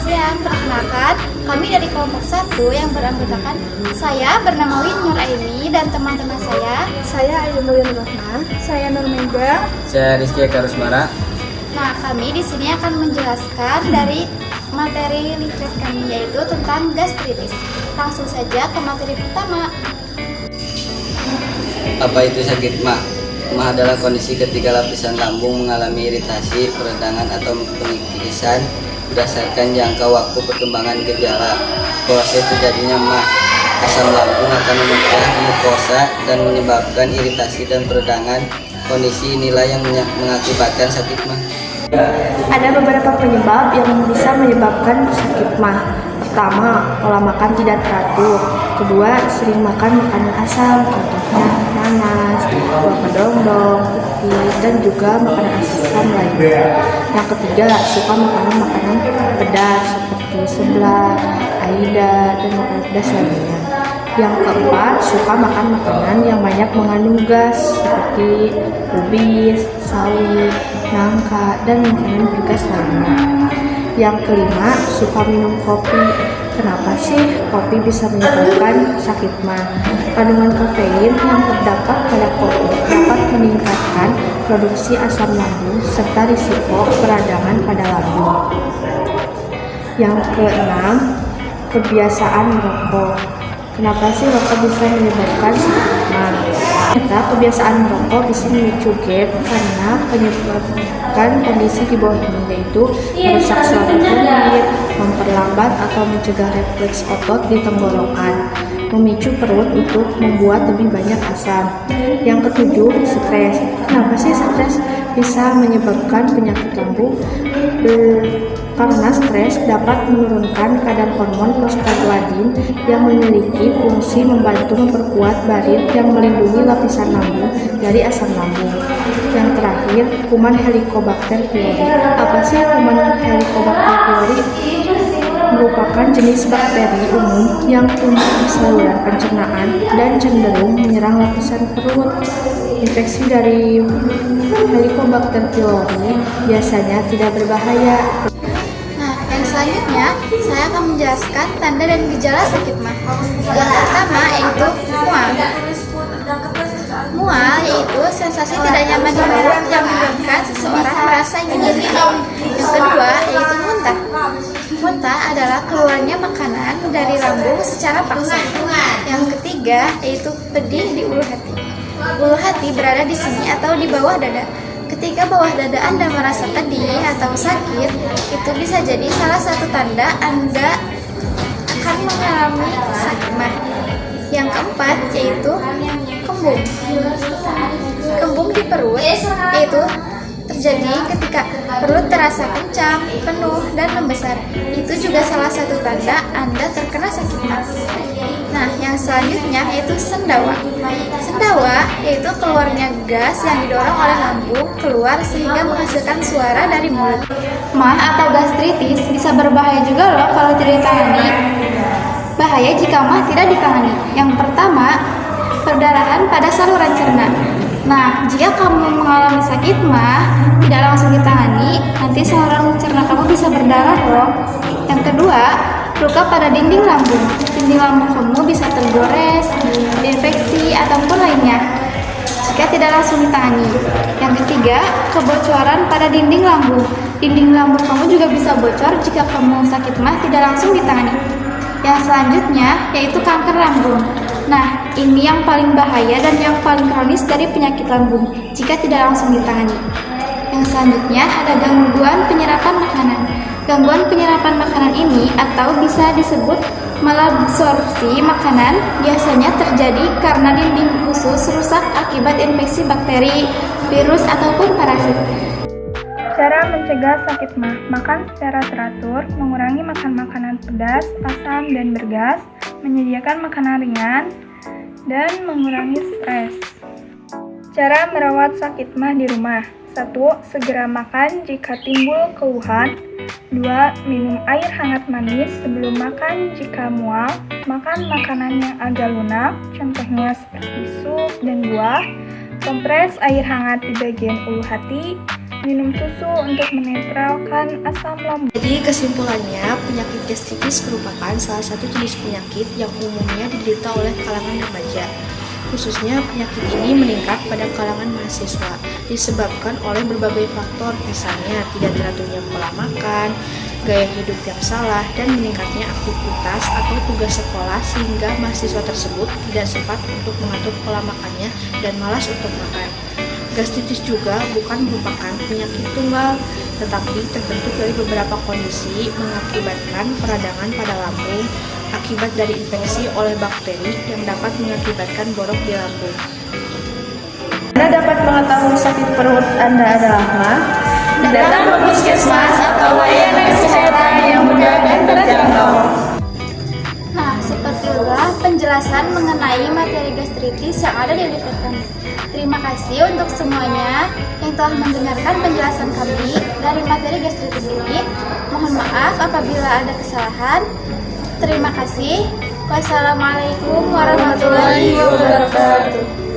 siang, perkenalkan kami dari kelompok 1 yang beranggotakan saya bernama Win Nur Aini dan teman-teman saya Ayu Mulyan Rahma, saya Nur Mega, saya Rizky Eka Rusmara. Nah, kami di sini akan menjelaskan dari materi litret kami, yaitu tentang gastritis. Langsung saja ke materi pertama. Apa itu sakit mah? Mah adalah kondisi ketika lapisan lambung mengalami iritasi, peradangan atau pengiktisan berdasarkan jangka waktu perkembangan gejala. Proses terjadinya mah, asam lambung akan memecah mukosa dan menyebabkan iritasi dan peradangan. Kondisi inilah yang mengakibatkan sakit mah. Ada beberapa penyebab yang bisa menyebabkan sakit mah. Pertama, pola makan tidak teratur. Kedua, sering makan makanan asam, contohnya nanas, buah kedondong, putih, dan juga makanan asam lainnya. Yang ketiga, suka makanan pedas seperti seblak, aida, dan makanan pedas lainnya. Yang keempat, suka makan makanan yang banyak mengandung gas seperti kubis, sawi, nangka, dan makanan bergas lainnya. Yang kelima, suka minum kopi. Kenapa sih kopi bisa menyebabkan sakit mah? Kandungan kafein yang terdapat pada kopi dapat meningkatkan produksi asam lambung serta risiko peradangan pada lambung. Yang keenam, kebiasaan merokok. Kenapa sih rokok bisa menyebabkan sakit mah? Ternyata kebiasaan merokok bisa memicu gerd karena menyebabkan kondisi di bawah ini, yaitu merusak saluran kulit, memperlambat atau mencegah refleks otot di tenggorokan, memicu perut untuk membuat lebih banyak asam. Yang ketujuh, stres. Kenapa sih stres bisa menyebabkan penyakit lambung? Karena stres dapat menurunkan kadar hormon prostaglandin yang memiliki fungsi membantu memperkuat barin yang melindungi lapisan lambung dari asam lambung. Yang terakhir, kuman Helicobacter pylori. Apa sih kuman Helicobacter pylori? Merupakan jenis bakteri umum yang tumbuh di saluran pencernaan dan cenderung menyerang lapisan perut. Infeksi dari Helicobacter pylori biasanya tidak berbahaya. Selanjutnya, saya akan menjelaskan tanda dan gejala sakit mah. Yang pertama yaitu mual. Mual yaitu sensasi tidak nyaman di perut yang menyebabkan seseorang merasa ingin berhenti. Yang kedua yaitu muntah. Muntah adalah keluarnya makanan dari lambung secara paksa. Yang ketiga yaitu pedih di ulu hati. Ulu hati berada di sini atau di bawah dada. Ketika bawah dada Anda merasa pedih atau sakit, itu bisa jadi salah satu tanda Anda akan mengalami sakit mah. Yang keempat yaitu kembung. Kembung di perut yaitu terjadi ketika perut terasa kencang, penuh, dan membesar. Itu juga salah satu tanda Anda terkena sakit mah. Nah, yang selanjutnya yaitu sendawa. Sendawa yaitu keluarnya gas yang didorong oleh lambung keluar sehingga menghasilkan suara dari mulut. Mah atau gastritis bisa berbahaya juga loh kalau tidak ditangani. Bahaya jika mah tidak ditangani. Yang pertama, perdarahan pada saluran cerna. Nah, jika kamu mengalami sakit mah, tidak langsung ditangani, nanti saluran cerna kamu bisa berdarah loh. Yang kedua, luka pada dinding lambung. Dinding lambung kamu bisa tergores, infeksi, ataupun lainnya jika tidak langsung ditangani. Yang ketiga, kebocoran pada dinding lambung. Dinding lambung kamu juga bisa bocor jika kamu sakit mah tidak langsung ditangani. Yang selanjutnya yaitu kanker lambung. Nah, ini yang paling bahaya dan yang paling kronis dari penyakit lambung jika tidak langsung ditangani. Yang selanjutnya ada gangguan penyerapan makanan. Gangguan penyerapan makanan ini atau bisa disebut malabsorpsi makanan biasanya terjadi karena dinding usus rusak akibat infeksi bakteri, virus, ataupun parasit. Cara mencegah sakit mah, makan secara teratur, mengurangi makan makanan pedas, asam, dan bergas, menyediakan makanan ringan, dan mengurangi stres. Cara merawat sakit mah di rumah. 1. Segera makan jika timbul keluhan. 2. Minum air hangat manis sebelum makan jika mual. Makan makanan yang agak lunak, contohnya seperti sup dan buah. Kompres air hangat di bagian ulu hati. minum susu untuk menetralkan asam lambung. Jadi kesimpulannya, penyakit gastritis merupakan salah satu jenis penyakit yang umumnya diderita oleh kalangan remaja. Khususnya penyakit ini meningkat pada kalangan mahasiswa, disebabkan oleh berbagai faktor, misalnya tidak teraturnya pola makan, gaya hidup yang salah, dan meningkatnya aktivitas atau tugas sekolah sehingga mahasiswa tersebut tidak sempat untuk mengatur pola makannya dan malas untuk makan. Gastritis juga bukan merupakan penyakit tunggal, tetapi terbentuk dari beberapa kondisi mengakibatkan peradangan pada lambung akibat dari infeksi oleh bakteri yang dapat mengakibatkan borok di lambung. Anda dapat mengetahui sakit perut Anda adalah ma? Datang ke puskesmas atau layanan kesehatan yang mudah dan terjangkau. Nah, seperti itulah penjelasan mengenai materi gastritis yang ada di episode kami. Terima kasih untuk semuanya yang telah mendengarkan penjelasan kami dari materi gastritis ini. Mohon maaf apabila ada kesalahan. Terima kasih. Wassalamualaikum warahmatullahi wabarakatuh.